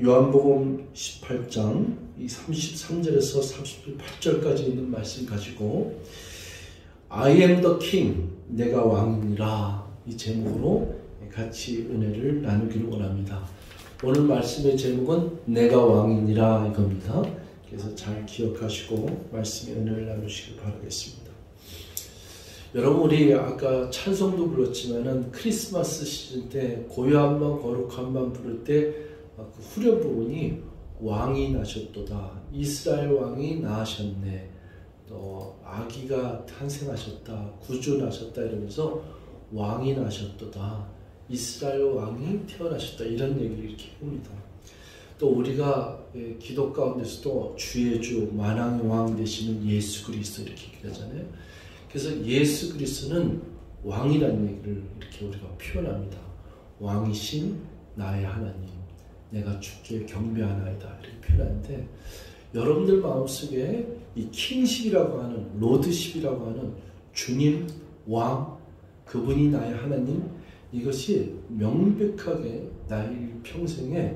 요한복음 18장 이 33절에서 38절까지 있는 말씀 가지고 I am the king, 내가 왕이니라 이 제목으로 같이 은혜를 나누기를 원합니다. 오늘 말씀의 제목은 내가 왕이니라 이겁니다. 그래서 잘 기억하시고 말씀의 은혜를 나누시길 바라겠습니다. 여러분, 우리 아까 찬송도 불렀지만은 크리스마스 시즌 때 고요한 밤 거룩한 밤 부를 때 그 후렴 부분이 왕이 나셨도다, 이스라엘 왕이 나으셨네, 또 아기가 탄생하셨다, 구주 나셨다 이러면서 왕이 나셨도다, 이스라엘 왕이 태어나셨다 이런 얘기를 이렇게 합니다. 또 우리가 기도 가운데서도 주의 주 만왕의 왕 되시는 예수 그리스도 이렇게 얘기하잖아요. 그래서 예수 그리스도는 왕이라는 얘기를 이렇게 우리가 표현합니다. 왕이신 나의 하나님, 내가 주께 경배하나이다 이렇게 표현하는데, 여러분들 마음속에 이 킹십이라고 하는, 로드십이라고 하는 주님, 왕, 그분이 나의 하나님, 이것이 명백하게 나의 평생에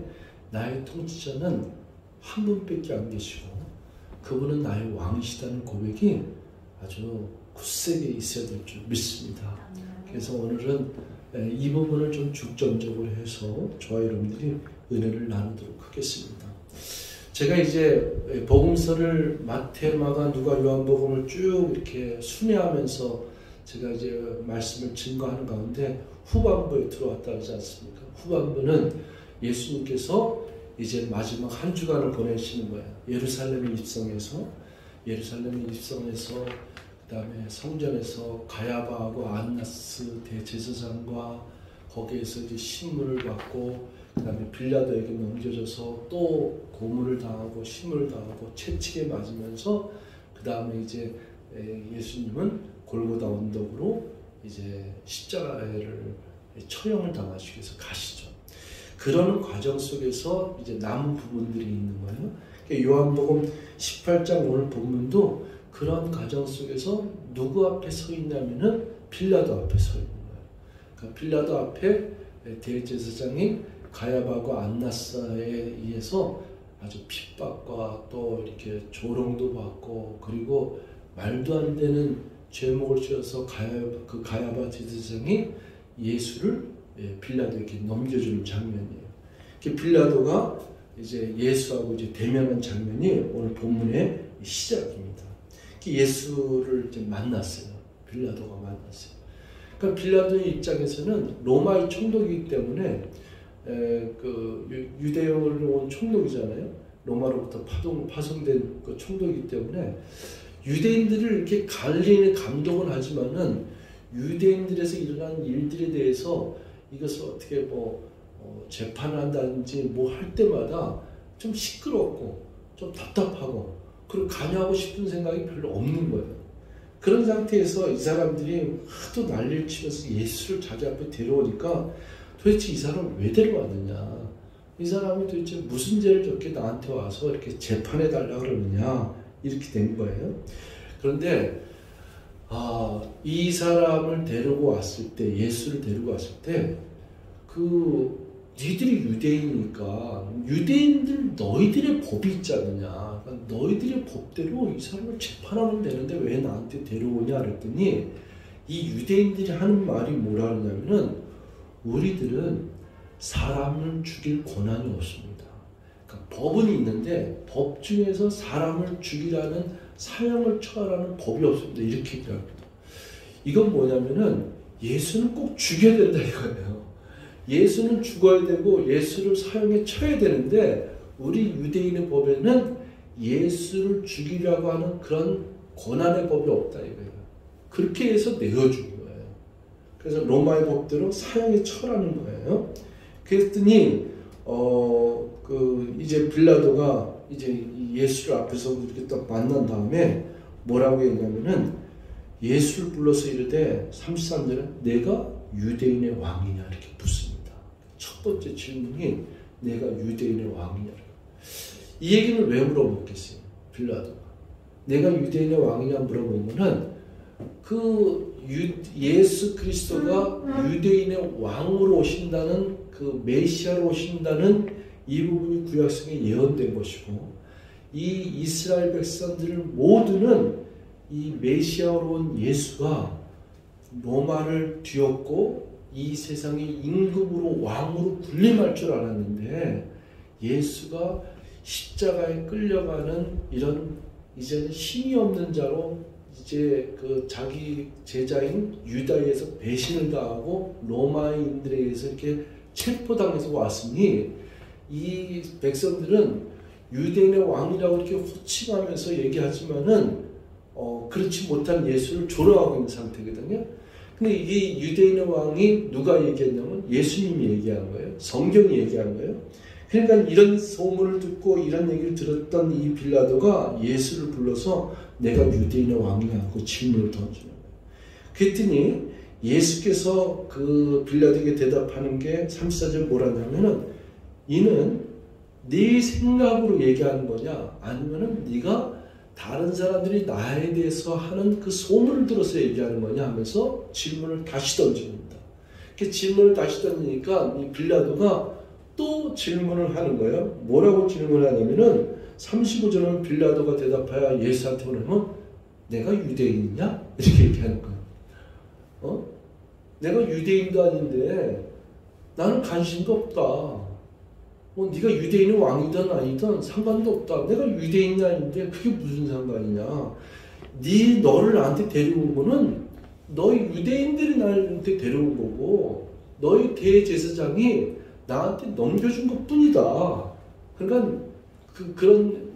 나의 통치자는 한 분밖에 안 계시고 그분은 나의 왕이시다는 고백이 아주 굳세게 있어야 될 줄 믿습니다. 그래서 오늘은 이 부분을 좀 중점적으로 해서 저와 여러분들이 은혜를 나누도록 하겠습니다. 제가 이제 복음서를 마태, 마가, 누가, 요한복음을 쭉 이렇게 순회하면서 제가 이제 말씀을 증거하는 가운데 후반부에 들어왔다 하지 않습니까? 후반부는 예수님께서 이제 마지막 한 주간을 보내시는 거예요. 예루살렘에 입성해서 그 다음에 성전에서 가야바하고 안나스 대제사장과 거기에서 이제 신문을 받고, 그 다음에 빌라도에게 넘겨져서 또 고문을 당하고 신문을 당하고 채찍에 맞으면서, 그 다음에 이제 예수님은 골고다 언덕으로 이제 십자가를 처형을 당하시기 위해서 가시죠. 그런 과정 속에서 이제 남은 부분들이 있는 거예요. 요한복음 18장 오늘 본문도 그런 과정 속에서 누구 앞에 서 있냐면은 빌라도 앞에 서 있는 거예요. 그러니까 빌라도 앞에 대제사장이 가야바와 안나스에 의해서 아주 핍박과 또 이렇게 조롱도 받고, 그리고 말도 안 되는 죄목을 지어서 가야바 제사장이 예수를 빌라도에게 넘겨주는 장면이에요. 빌라도가 이제 예수하고 이제 대면한 장면이 오늘 본문의 시작입니다. 예수를 이제 만났어요. 빌라도가 만났어요. 그러니까 빌라도의 입장에서는 로마의 총독이기 때문에 그 유대인으로 온 총독이잖아요. 로마로부터 파송된 그 총독이기 때문에 유대인들을 이렇게 갈리는 감독은 하지만은 유대인들에서 일어난 일들에 대해서 이것을 어떻게 재판한다든지 뭐 할 때마다 좀 시끄럽고 좀 답답하고, 그리고 관여하고 싶은 생각이 별로 없는 거예요. 그런 상태에서 이 사람들이 하도 난리를 치면서 예수를 자기 앞에 데려오니까 도대체 이 사람을 왜 데려왔느냐, 이 사람이 도대체 무슨 죄를 졌게 나한테 와서 이렇게 재판해 달라고 그러느냐, 이렇게 된 거예요. 그런데 이 사람을 데리고 왔을 때, 예수를 데리고 왔을 때, 니들이 유대인이니까 유대인들 너희들의 법이 있지 않느냐, 그러니까 너희들의 법대로 이 사람을 재판하면 되는데 왜 나한테 데려오냐 그랬더니, 이 유대인들이 하는 말이 뭐라 하냐면은 우리들은 사람을 죽일 권한이 없습니다. 그러니까 법은 있는데 법 중에서 사람을 죽이라는, 사형을 처하라는 법이 없습니다. 이렇게 얘기합니다. 이건 뭐냐면은 예수는 꼭 죽여야 된다 이거예요. 예수는 죽어야 되고 예수를 사형에 쳐야 되는데 우리 유대인의 법에는 예수를 죽이려고 하는 그런 권한의 법이 없다 이거예요. 그렇게 해서 내어준 거예요. 그래서 로마의 법대로 사형에 처라는 거예요. 그랬더니 이제 빌라도가 이제 예수를 앞에서 이렇게 딱 만난 다음에 뭐라고 했냐면은 예수를 불러서 이르되 33절에 내가 유대인의 왕이냐 이렇게 묻습니다. 첫 번째 질문이 내가 유대인의 왕이냐. 이 얘기는 왜 물어봤겠어요? 빌라도가 내가 유대인의 왕이냐 물어보면은 예수 그리스도가 유대인의 왕으로 오신다는, 그 메시아로 오신다는 이 부분이 구약성에 예언된 것이고, 이 이스라엘 백성들 모두는 이 메시아로 온 예수가 로마를 뒤엎고 이 세상의 임금으로 왕으로 군림할 줄 알았는데, 예수가 십자가에 끌려가는 이런 이제는 힘이 없는 자로 이제 그 자기 제자인 유다에서 배신을 당하고 로마인들에 의해서 이렇게 체포당해서 왔으니, 이 백성들은 유대인의 왕이라고 이렇게 호칭하면서 얘기하지만은 그렇지 못한 예수를 조롱하고 있는 상태거든요. 근데 이 유대인의 왕이 누가 얘기했냐면 예수님이 얘기한 거예요. 성경이 얘기한 거예요. 그러니까 이런 소문을 듣고 이런 얘기를 들었던 이 빌라도가 예수를 불러서 내가 유대인의 왕이냐고 질문을 던지는 거예요. 그랬더니 예수께서 그 빌라도에게 대답하는 게 34절 뭐라냐면은, 이는 네 생각으로 얘기하는 거냐, 아니면은 네가 다른 사람들이 나에 대해서 하는 그 소문을 들어서 얘기하는 거냐 하면서 질문을 다시 던집니다. 그 질문을 다시 던지니까 이 빌라도가 또 질문을 하는 거예요. 뭐라고 질문하냐면은 35절은 빌라도가 대답하여 예수한테 그러면 내가 유대인이냐? 이렇게 얘기하는 거예요. 내가 유대인도 아닌데 나는 관심도 없다. 네가 유대인의 왕이든 아니든 상관도 없다. 내가 유대인이 아닌데 그게 무슨 상관이냐. 너를 나한테 데려온 거는 너희 유대인들이 나한테 데려온 거고 너희 대제사장이 나한테 넘겨준 것 뿐이다. 그러니까 그런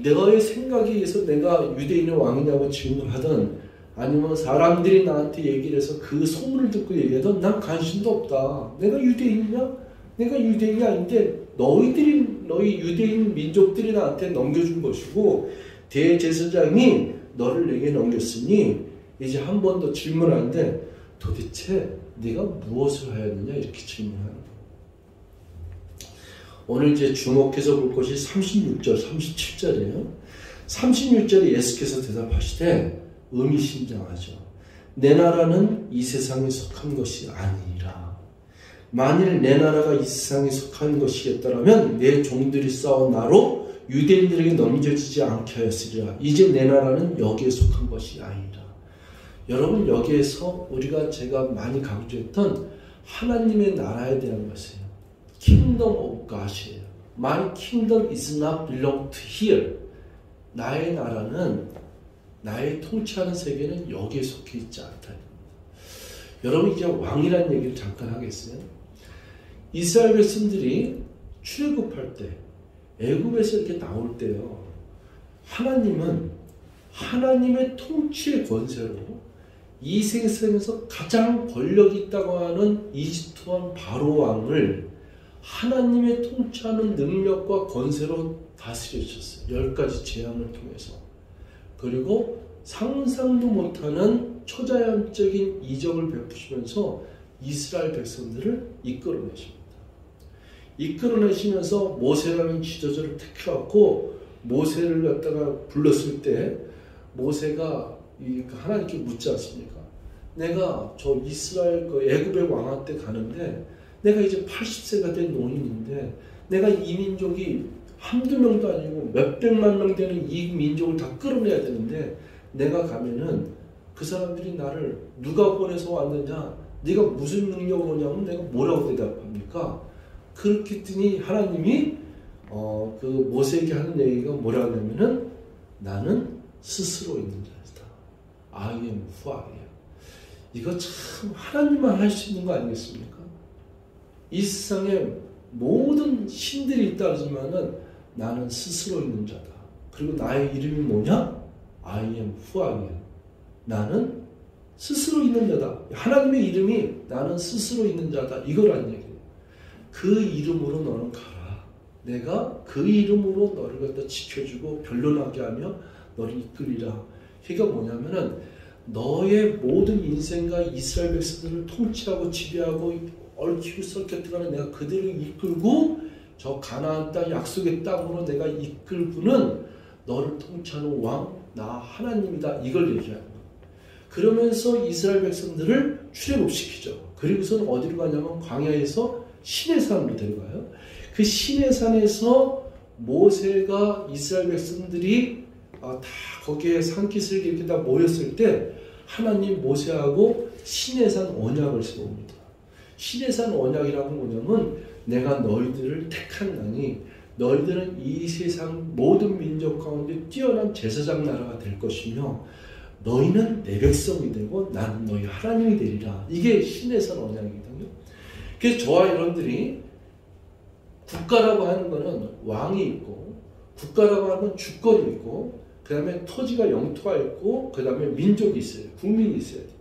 너의 생각에 의해서 내가 유대인의 왕이냐고 질문하든 아니면 사람들이 나한테 얘기를 해서 그 소문을 듣고 얘기하든 난 관심도 없다. 내가 유대인이냐? 내가 유대인이 아닌데 너희 유대인 민족들이 나한테 넘겨준 것이고 대제사장이 너를 내게 넘겼으니 이제 한 번 더 질문하는데 도대체 네가 무엇을 하였느냐 이렇게 질문하는 거예요. 오늘 이제 주목해서 볼 것이 36절, 37절이에요. 36절에 예수께서 대답하시되 의미심장하죠. 내 나라는 이 세상에 속한 것이 아니라 만일 내 나라가 이 세상에 속한 것이겠더라면 내 종들이 싸운 나로 유대인들에게 넘겨지지 않게 하였으리라. 이제 내 나라는 여기에 속한 것이 아니라. 여러분, 여기에서 우리가 제가 많이 강조했던 하나님의 나라에 대한 것이에요. Kingdom of God이에요. My kingdom is not belong to here. 나의 나라는, 나의 통치하는 세계는 여기에 속해 있지 않다. 여러분, 이제 왕이라는 얘기를 잠깐 하겠어요. 이스라엘 백성들이 출애굽할 때, 애굽에서 이렇게 나올 때요, 하나님은 하나님의 통치의 권세로 이 세상에서 가장 권력이 있다고 하는 이집트 왕 바로 왕을 하나님의 통치하는 능력과 권세로 다스려 주셨어요. 10가지 재앙을 통해서. 그리고 상상도 못하는 초자연적인 이적을 베푸시면서 이스라엘 백성들을 이끌어내십니다. 이끌어내시면서 모세라는 지도자를 택해왔고 모세를 갖다가 불렀을 때 모세가 하나님께 묻지 않습니까? 내가 저 이스라엘 애굽의 왕한테 가는데 내가 이제 80세가 된 노인인데 내가 이 민족이 한두 명도 아니고 몇백만 명 되는 이 민족을 다 끌어내야 되는데 내가 가면은 그 사람들이 나를 누가 보내서 왔느냐, 네가 무슨 능력으로 오냐면 내가 뭐라고 대답합니까? 그렇게 했더니 하나님이 그 모세에게 하는 얘기가 뭐라고 하냐면은 나는 스스로 있는 자이다. I am who I am. 이거 참 하나님만 할 수 있는 거 아니겠습니까? 이 세상에 모든 신들이 있다 하지만은 나는 스스로 있는 자다. 그리고 나의 이름이 뭐냐? I am who I am. 나는 스스로 있는 자다. 하나님의 이름이 나는 스스로 있는 자다. 이거란 얘기예요. 그 이름으로 너는 가라. 내가 그 이름으로 너를 갖다 지켜주고 변론하게 하며 너를 이끌리라. 그러니까 뭐냐면은 너의 모든 인생과 이스라엘 백성들을 통치하고 지배하고 얽히고 썩혔다가는 내가 그들을 이끌고 저 가나안 땅 약속의 땅으로 내가 이끌고는 너를 통치하는 왕 나 하나님이다. 이걸 얘기하는 거예요. 그러면서 이스라엘 백성들을 출애굽시키죠. 그리고서는 어디로 가냐면 광야에서 신의 산으로 데려가요. 그 시내산에서 모세가 이스라엘 백성들이 다 거기에 산기슭 이렇게 다 모였을 때 하나님 모세하고 시내산 언약을 세웁니다. 시내산 언약이라는 뭐냐면 내가 너희들을 택한 나니 너희들은 이 세상 모든 민족 가운데 뛰어난 제사장 나라가 될 것이며 너희는 내 백성이 되고 나는 너희 하나님이 되리라. 이게 시내산 언약이거든요. 그래서 저와 여러분들이 국가라고 하는 거는 왕이 있고 국가라고 하는 건 주권이 있고 그 다음에 토지가 영토가 있고 그 다음에 민족이 있어요. 국민이 있어야 돼요.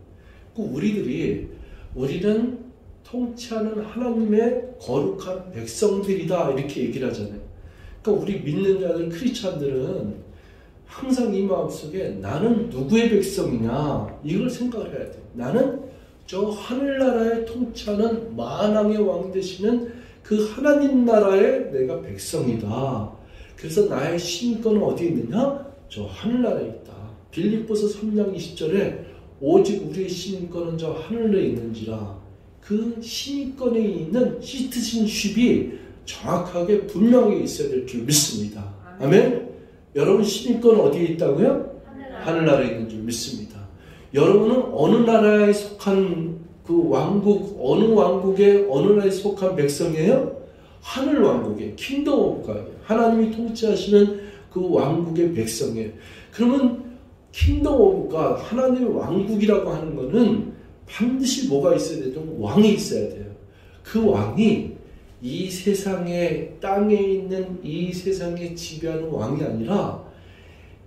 우리는 통치하는 하나님의 거룩한 백성들이다 이렇게 얘기를 하잖아요. 그러니까 우리 믿는 자들 크리스찬들은 항상 이 마음속에 나는 누구의 백성이냐 이걸 생각을 해야 돼요. 나는 저 하늘나라에 통치하는 만왕의 왕 되시는 그 하나님 나라의 내가 백성이다. 그래서 나의 신권은 어디에 있느냐? 저 하늘나라에 있다. 빌립보서 3장 20절에 오직 우리의 신권은 저 하늘에 있는지라. 그 신권에 있는 시티즌십이 정확하게 분명히 있어야 될 줄 믿습니다. 아멘? 여러분 신권은 어디에 있다고요? 하늘나라에 있는 줄 믿습니다. 여러분은 어느 나라에 속한 그 왕국, 어느 왕국의 어느 나라에 속한 백성이에요? 하늘 왕국의 킹덤 오브 갓, 하나님이 통치하시는 그 왕국의 백성이에요. 그러면 킹덤 오브 갓, 하나님의 왕국이라고 하는 거는 반드시 뭐가 있어야 되죠? 왕이 있어야 돼요. 그 왕이 이 세상에 땅에 있는 이 세상에 지배하는 왕이 아니라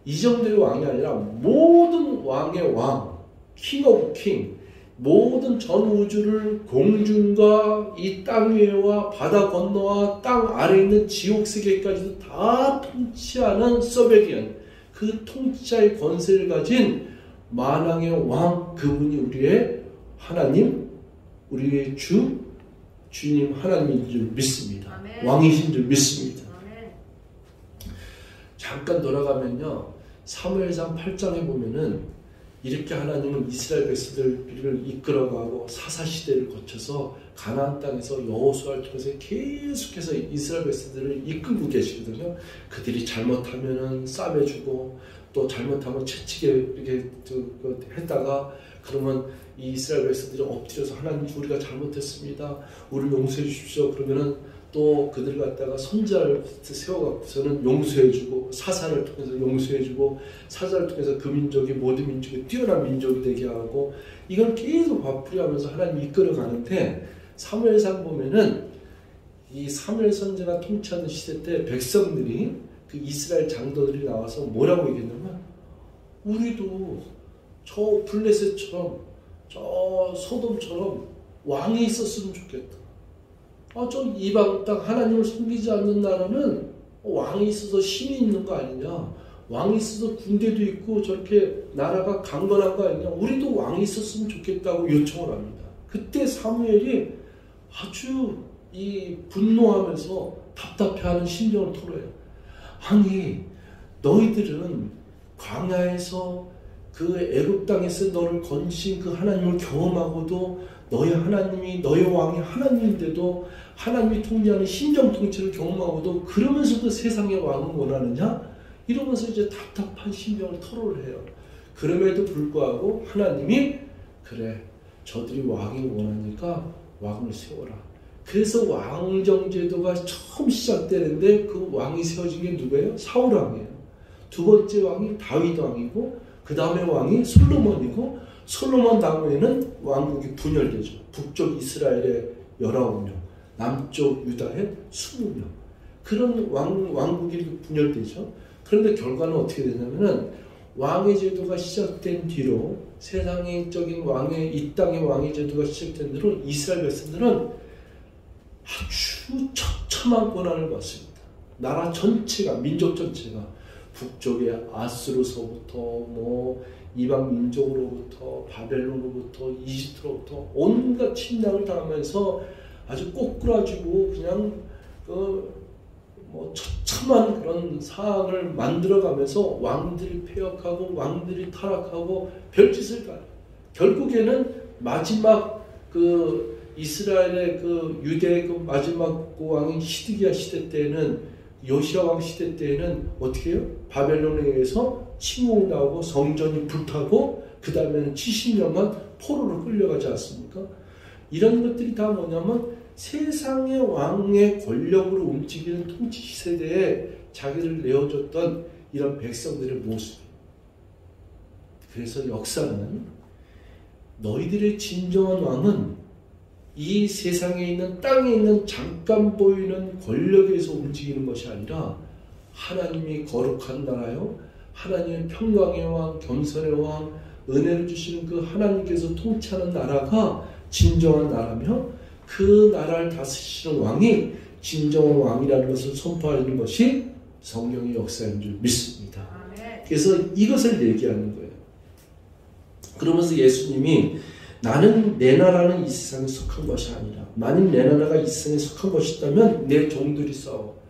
이 정도의 왕이 아니라 모든 왕의 왕, 킹 오브 킹, 모든 전 우주를 공중과 이 땅 위에와 바다 건너와 땅 아래에 있는 지옥 세계까지도 다 통치하는 서베리언, 그 통치자의 권세를 가진 만왕의 왕, 그분이 우리의 하나님, 우리의 주님 하나님인 줄 믿습니다. 아멘. 왕이신 줄 믿습니다. 아멘. 잠깐 돌아가면요, 사무엘상 8장에 보면은 이렇게 하나님은 이스라엘 백성들을 이끌어가고 사사시대를 거쳐서 가나안 땅에서 여호수아를 통해서 계속해서 이스라엘 백성들을 이끌고 계시거든요. 그들이 잘못하면은 싸매주고 또 잘못하면 채찍에 이렇게 했다가 그러면 이 이스라엘 백성들이 엎드려서 하나님 우리가 잘못했습니다. 우리를 용서해 주십시오. 그러면은 또 그들 갖다가 선지자를 세워갖고서는 용서해주고 사사를 통해서 용서해주고 사사를 통해서 그 민족이 모든 민족이 뛰어난 민족이 되게 하고 이걸 계속 화풀이하면서 하나님이 이끌어가는데 사무엘상 보면은 이 사무엘 선지가 통치하는 시대 때 백성들이 그 이스라엘 장로들이 나와서 뭐라고 얘기했냐면 우리도 저 블레셋처럼 저 소돔처럼 왕이 있었으면 좋겠다. 저 이방 땅 하나님을 섬기지 않는 나라는 왕이 있어서 힘이 있는 거 아니냐. 왕이 있어서 군대도 있고 저렇게 나라가 강건한 거 아니냐. 우리도 왕이 있었으면 좋겠다고 요청을 합니다. 그때 사무엘이 아주 분노하면서 답답해하는 심정을 토로해요. 아니 너희들은 광야에서 그 애굽 땅에서 너를 건진 그 하나님을 경험하고도 너희 하나님이 너희 왕이 하나님인데도 하나님이 통치하는 신정 통치를 경험하고도 그러면서도 세상의 왕을 원하느냐? 이러면서 이제 답답한 심정을 토로를 해요. 그럼에도 불구하고 하나님이 그래 저들이 왕이 원하니까 왕을 세워라. 그래서 왕정제도가 처음 시작되는데 그 왕이 세워진 게 누구예요? 사울 왕이에요. 두 번째 왕이 다윗 왕이고 그 다음에 왕이 솔로몬이고 솔로몬 다음에는 왕국이 분열되죠. 북쪽 이스라엘의 19명, 남쪽 유다의 20명. 그런 왕국이 분열되죠. 그런데 결과는 어떻게 되냐면은 왕의 제도가 시작된 뒤로 세상적인 이 땅의 왕의 제도가 시작된 뒤로 이스라엘 백성들은 아주 처참한 고난을 받습니다. 나라 전체가, 민족 전체가 북쪽의 아수르서부터 이방 민족으로부터 바벨론으로부터 이집트로부터 온갖 침략을 당하면서 아주 꼬꾸라지고 그냥 처참한 그런 상황을 만들어가면서 왕들이 폐역하고 왕들이 타락하고 별짓을 다 결국에는 마지막 이스라엘의 그 유대의 그 마지막 왕인 시드기야 시대 때는, 요시야 왕 시대 때에는 어떻게 해요? 바벨론에 의해서 침공이 나오고 성전이 불타고 그 다음에는 70년간 포로로 끌려가지 않습니까? 이런 것들이 다 뭐냐면 세상의 왕의 권력으로 움직이는 통치 세대에 자기를 내어줬던 이런 백성들의 모습이에요. 그래서 역사는 너희들의 진정한 왕은 이 세상에 있는, 땅에 있는 잠깐 보이는 권력에서 움직이는 것이 아니라 하나님이 거룩한 나라요, 하나님의 평강의 왕, 겸손의 왕, 은혜를 주시는 그 하나님께서 통치하는 나라가 진정한 나라며, 그 나라를 다스리시는 왕이 진정한 왕이라는 것을 선포하는 것이 성경의 역사인 줄 믿습니다. 그래서 이것을 얘기하는 거예요. 그러면서 예수님이 나는, 내 나라는 이 세상에 속한 것이 아니라, 만일 내 나라가 이 세상에 속한 것이다면 내 종들이 싸워.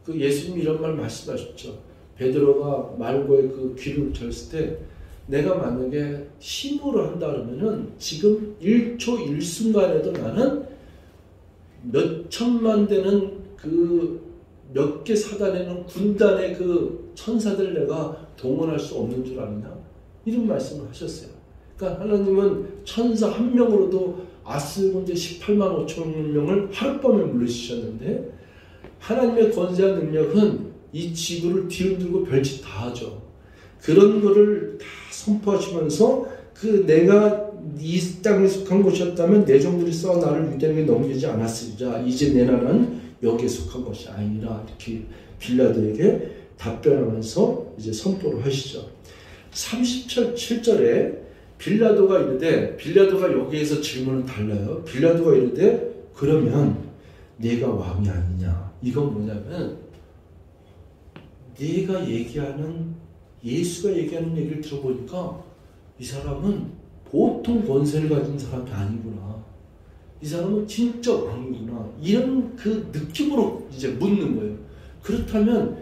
그 예수님이 이런 말 말씀하셨죠. 베드로가 말고의 그 귀를 쳤을 때, 내가 만약에 힘으로 한다 그러면은 지금 1초 1순간에도 나는 몇 천만 되는 그 몇 개 사단에는 군단의 그 천사들 내가 동원할 수 없는 줄 아느냐? 이런 말씀을 하셨어요. 그러니까 하나님은 천사 한 명으로도 아스 군대 18만 5천 명을 하룻밤에 물리치셨는데, 하나님의 권세와 능력은 이 지구를 뒤흔들고 별짓 다 하죠. 그런 거를 다 선포하시면서, 그 내가 이 땅에 속한 곳이었다면 내 종들이 싸워 나를 유대인에게 넘기지 않았으리라. 이제 내 나라는 여기에 속한 것이 아니라, 이렇게 빌라도에게 답변하면서 이제 선포를 하시죠. 37절에 빌라도가 이르되, 빌라도가 여기에서 질문은 달라요. 빌라도가 이르되 그러면 네가 왕이 아니냐. 이건 뭐냐면, 네가 얘기하는, 예수가 얘기하는 얘기를 들어보니까 이 사람은 보통 권세를 가진 사람이 아니구나. 이 사람은 진짜 왕이구나. 이런 그 느낌으로 이제 묻는 거예요. 그렇다면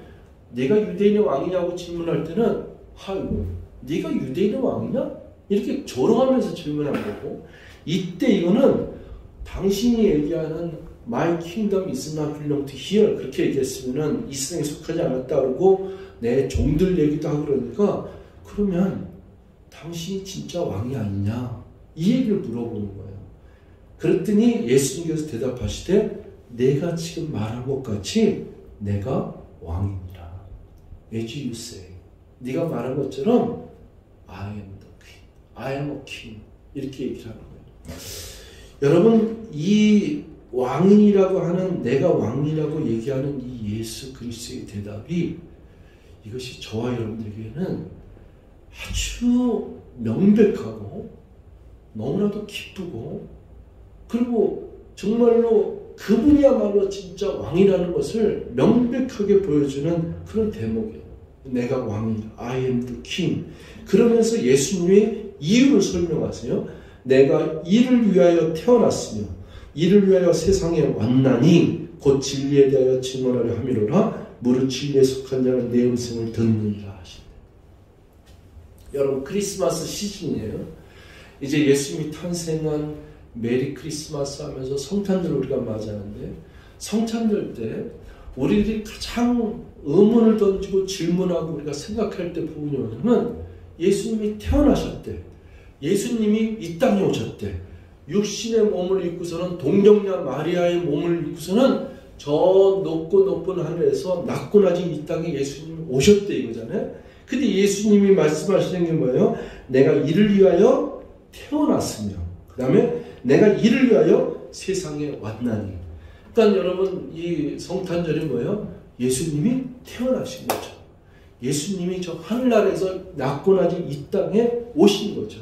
내가 유대인의 왕이냐고 질문할 때는, 아이고, 네가 유대인의 왕이냐? 이렇게 조롱하면서 질문한 거고, 이때 이거는 당신이 얘기하는 My kingdom is not belong to here, 그렇게 얘기했으면은 이 세상에 속하지 않았다 그러고 내 종들 얘기도 하고 그러니까, 그러면 당신이 진짜 왕이 아니냐, 이 얘기를 물어보는 거예요. 그랬더니 예수님께서 대답하시되 내가 지금 말한 것 같이 내가 왕이니라. As you say, 네가 말한 것처럼 I am the king, I am a king, 이렇게 얘기를 하는 거예요. 여러분, 이 왕이라고 하는, 내가 왕이라고 얘기하는 이 예수 그리스도의 대답이, 이것이 저와 여러분들에게는 아주 명백하고 너무나도 기쁘고, 그리고 정말로 그분이야말로 진짜 왕이라는 것을 명백하게 보여주는 그런 대목이에요. 내가 왕이다. I am the king. 그러면서 예수님이 이유를 설명하세요. 내가 이를 위하여 태어났으며 이를 위하여 세상에 왔나니 곧 진리에 대하여 증언하려 함이로라. 무릇 진리에 속한 자는 내 음성을 듣느니라 하시네. 여러분, 크리스마스 시즌이에요. 이제 예수님이 탄생한 메리 크리스마스 하면서 성탄절을 우리가 맞이하는데, 성탄절 때 우리들이 가장 의문을 던지고 질문하고 우리가 생각할 때 부분이 뭐냐면, 예수님이 태어나셨대. 예수님이 이 땅에 오셨대. 육신의 몸을 입고서는, 동정녀 마리아의 몸을 입고서는 저 높고 높은 하늘에서 낮고 낮은 이 땅에 예수님이 오셨대, 이거잖아요. 근데 예수님이 말씀하시는 게 뭐예요? 내가 이를 위하여 태어났으며, 그 다음에 내가 이를 위하여 세상에 왔나니. 그러니까 여러분, 이 성탄절이 뭐예요? 예수님이 태어나신 거죠. 예수님이 저 하늘나라에서 낮고 낮은 이 땅에 오신 거죠.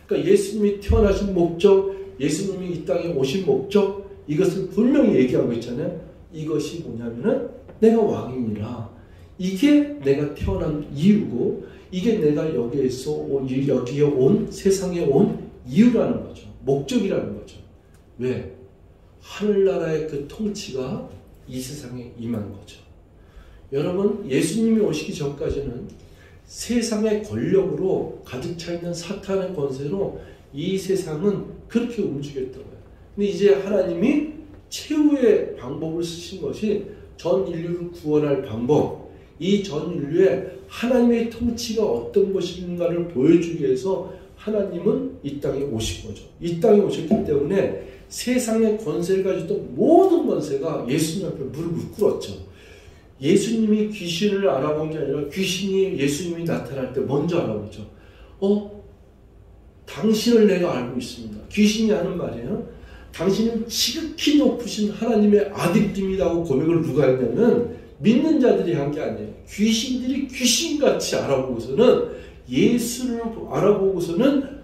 그러니까 예수님이 태어나신 목적, 예수님이 이 땅에 오신 목적, 이것을 분명히 얘기하고 있잖아요. 이것이 뭐냐면은 내가 왕이니라. 이게 내가 태어난 이유고, 이게 내가 여기에서 여기에 온, 세상에 온 이유라는 거죠. 목적이라는 거죠. 왜? 하늘나라의 그 통치가 이 세상에 임한 거죠. 여러분, 예수님이 오시기 전까지는 세상의 권력으로 가득 차 있는 사탄의 권세로 이 세상은 그렇게 움직였던 거예요. 근데 이제 하나님이 최후의 방법을 쓰신 것이 전 인류를 구원할 방법, 이 전 인류에 하나님의 통치가 어떤 것인가를 보여주기 위해서 하나님은 이 땅에 오신 거죠. 이 땅에 오셨기 때문에 세상의 권세를 가졌던 모든 권세가 예수님 앞에 무릎을 꿇었죠. 예수님이 귀신을 알아본 게 아니라 귀신이 예수님이 나타날 때 먼저 알아보죠. 당신을 내가 알고 있습니다. 귀신이 하는 말이에요. 당신은 지극히 높으신 하나님의 아들입니다고 고백을 누가 했냐면 믿는 자들이 한 게 아니에요. 귀신들이 귀신같이 알아보고서는 예수를 알아보고서는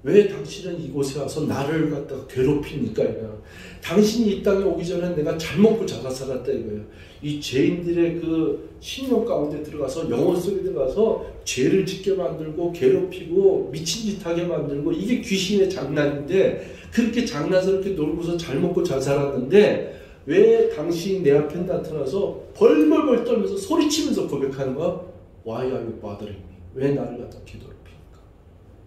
왜 당신은 이곳에 와서 나를 갖다가 괴롭힙니까? 이거예요. 당신이 이 땅에 오기 전에 내가 잘 먹고 잘 살았다 이거예요. 이 죄인들의 그 신령 가운데 들어가서 영혼 속에 들어가서 죄를 짓게 만들고 괴롭히고 미친 짓 하게 만들고 이게 귀신의 장난인데 그렇게 장난스럽게 놀고서 잘 먹고 잘 살았는데 왜 당신이 내 앞에 나타나서 벌벌벌 떨면서 소리치면서 고백하는 거야? Why are you bothering me? 왜 나를 갖다 괴롭힙니까?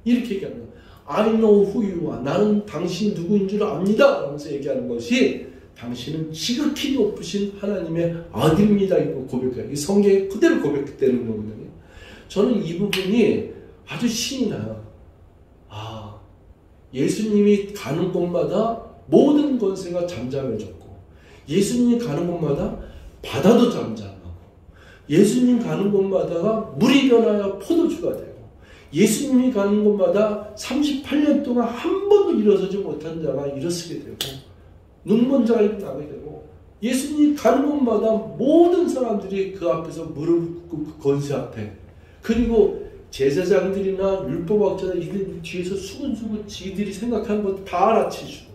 이렇게 얘기하는 거야. I know who you are. 나는 당신이 누구인 줄 압니다. 라면서 얘기하는 것이 당신은 지극히 높으신 하나님의 아들입니다. 이거 고백해요. 이 성경에 그대로 고백되는 거거든요. 저는 이 부분이 아주 신이 나요. 예수님이 가는 곳마다 모든 권세가 잠잠해졌고 예수님이 가는 곳마다 바다도 잠잠하고 예수님 가는 곳마다가 물이 변하여 포도주가 되고 예수님이 가는 곳마다 38년 동안 한 번도 일어서지 못한 자가 일어서게 되고 눈먼 자가 일어나게 되고 예수님이 가는 곳마다 모든 사람들이 그 앞에서 무릎 꿇고 그 권세 앞에 그리고 제사장들이나 율법학자들 이들 뒤에서 수근수근 지들이 생각하는 것 다 알아채주고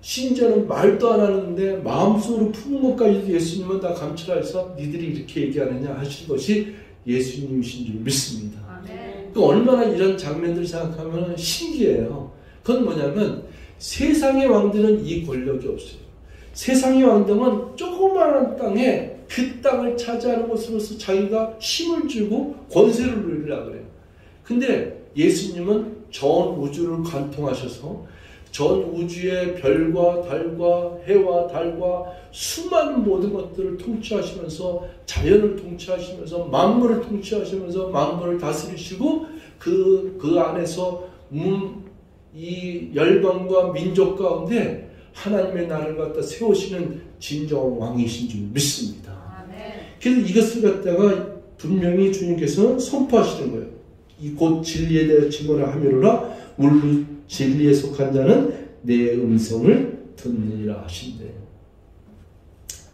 심지어는 말도 안 하는데 마음속으로 푸는 것까지도 예수님은 다 감출해서 니들이 이렇게 얘기하느냐 하신 것이 예수님이신 줄 믿습니다. 그 얼마나 이런 장면들 생각하면 신기해요. 그건 뭐냐면 세상의 왕들은 이 권력이 없어요. 세상의 왕들은 조그마한 땅에 그 땅을 차지하는 것으로서 자기가 힘을 주고 권세를 누리려고 그래요. 근데 예수님은 전 우주를 관통하셔서 전 우주의 별과 달과 해와 달과 수많은 모든 것들을 통치하시면서 자연을 통치하시면서 만물을 통치하시면서 만물을 다스리시고 그 안에서 이 열방과 민족 가운데 하나님의 나라를 갖다 세우시는 진정한 왕이신 줄 믿습니다. 그래서 이것을 갖다가 분명히 주님께서 선포하시는 거예요. 이 곧 진리에 대해 증언을 하미로라 물로 진리에 속한 자는 내 음성을 듣느니라 하신대요.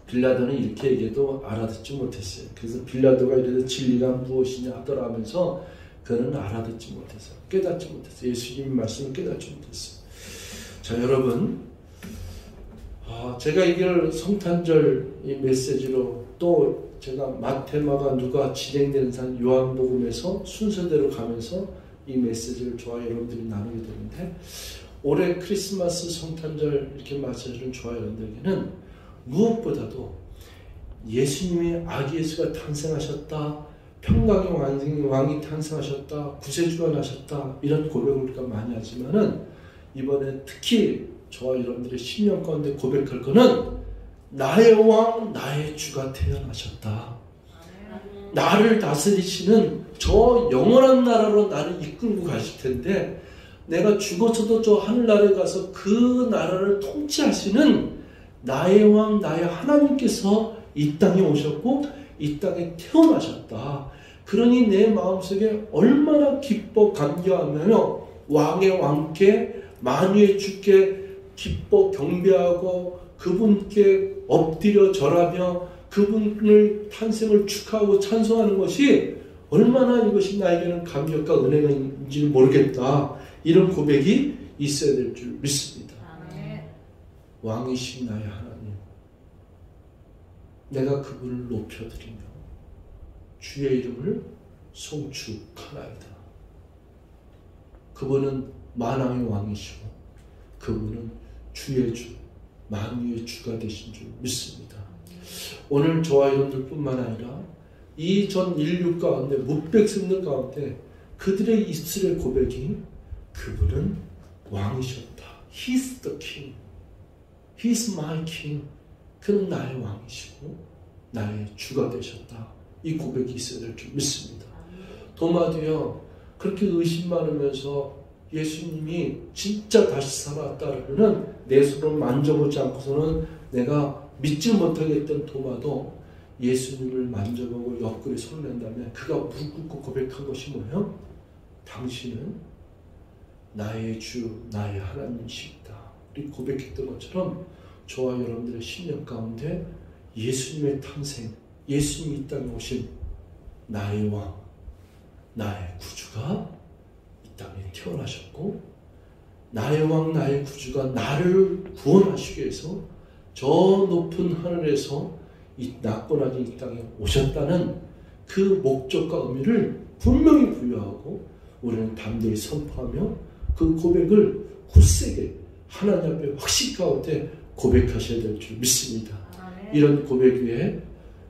빌라도는 이렇게 얘기해도 알아듣지 못했어요. 그래서 빌라도가 이래도 진리가 무엇이냐 하더라 하면서 그는 알아듣지 못했어요. 깨닫지 못했어요. 예수님의 말씀을 깨닫지 못했어요. 자, 여러분, 제가 이걸 성탄절 이 메시지로 또 제가 마테마가 누가 진행되는 산 요한복음에서 순서대로 가면서 이 메시지를 저와 여러분들이 나누게 되는데 올해 크리스마스 성탄절 이렇게 맞이해주는 저와 여러분들에게는 무엇보다도 예수님의 아기 예수가 탄생하셨다, 평강의 왕이 탄생하셨다, 구세주가 나셨다 이런 고백을 우리가 많이 하지만은 이번에 특히 저와 여러분들의 심령 가운데 고백할 거는 나의 왕, 나의 주가 태어나셨다. 나를 다스리시는 저 영원한 나라로 나를 이끌고 가실 텐데 내가 죽어서도 저 하늘나라에 가서 그 나라를 통치하시는 나의 왕, 나의 하나님께서 이 땅에 오셨고 이 땅에 태어나셨다. 그러니 내 마음속에 얼마나 기뻐 감격하며 왕의 왕께 만유의 주께 기뻐 경배하고 그분께 엎드려 절하며 그분을 탄생을 축하하고 찬송하는 것이 얼마나 이것이 나에게는 감격과 은혜가 있는지 모르겠다. 이런 고백이 있어야 될 줄 믿습니다. 왕이신 나의 하나님, 내가 그분을 높여드리며 주의 이름을 송축하나이다. 그분은 만왕의 왕이시고 그분은 주의 주, 만유의 주가 되신 줄 믿습니다. 오늘 저와 여러분들 뿐만 아니라 이 전 인류 가운데 묻백성들 가운데 그들의 입술의 고백이 그분은 왕이셨다. He's the king. He is my king. 그는 나의 왕이시고 나의 주가 되셨다. 이 고백이 있어야 될 줄 믿습니다. 도마도요, 그렇게 의심 많으면서 예수님이 진짜 다시 살아왔다라면은 내 손을 만져보지 않고서는 내가 믿지 못하겠던 도마도 예수님을 만져보고 옆구리 손을 낸 다음에 그가 무릎 꿇고 고백한 것이 뭐예요? 당신은 나의 주, 나의 하나님이십니다. 우리 고백했던 것처럼 저와 여러분들의 신념 가운데 예수님의 탄생, 예수님이 이 땅에 오신 나의 왕, 나의 구주가 이 땅에 태어나셨고 나의 왕, 나의 구주가 나를 구원하시기 위해서 저 높은 하늘에서 이 낙고나게 이 땅에 오셨다는 그 목적과 의미를 분명히 부여하고 우리는 담대히 선포하며 그 고백을 굳세게 하나님 앞에 확신 가운데 고백하셔야 될 줄 믿습니다. 이런 고백 위에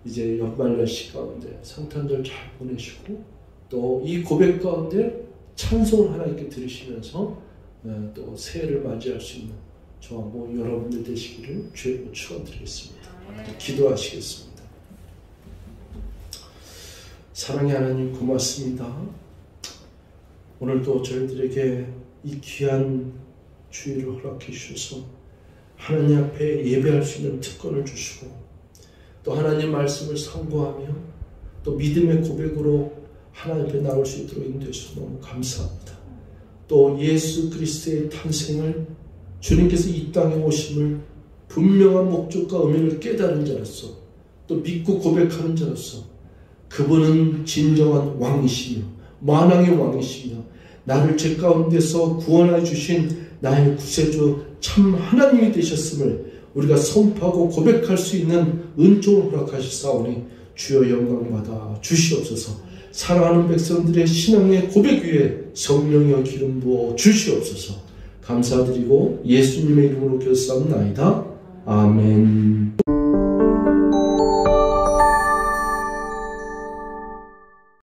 이제 연말연시 가운데 성탄절 잘 보내시고 또 이 고백 가운데 찬송을 하나님께 들으시면서 또 새해를 맞이할 수 있는 저와 여러분들 되시기를 주의 축원드리겠습니다. 기도하시겠습니다. 사랑의 하나님 고맙습니다. 오늘도 저희들에게 이 귀한 주일을 허락해 주셔서 하나님 앞에 예배할 수 있는 특권을 주시고 또 하나님 말씀을 선고하며 또 믿음의 고백으로 하나님 앞에 나올 수 있도록 인도해 주셔서 너무 감사합니다. 또 예수 그리스도의 탄생을 주님께서 이 땅에 오심을 분명한 목적과 의미를 깨달은 자로서 또 믿고 고백하는 자로서 그분은 진정한 왕이시며 만왕의 왕이시며 나를 죄 가운데서 구원해 주신 나의 구세주 참 하나님이 되셨음을 우리가 선포하고 고백할 수 있는 은총을 허락하셨사오니 주여 영광받아 주시옵소서. 사랑하는 백성들의 신앙의 고백 위에 성령의 기름 부어 주시옵소서. 감사드리고 예수님의 이름으로 기도하옵나이다.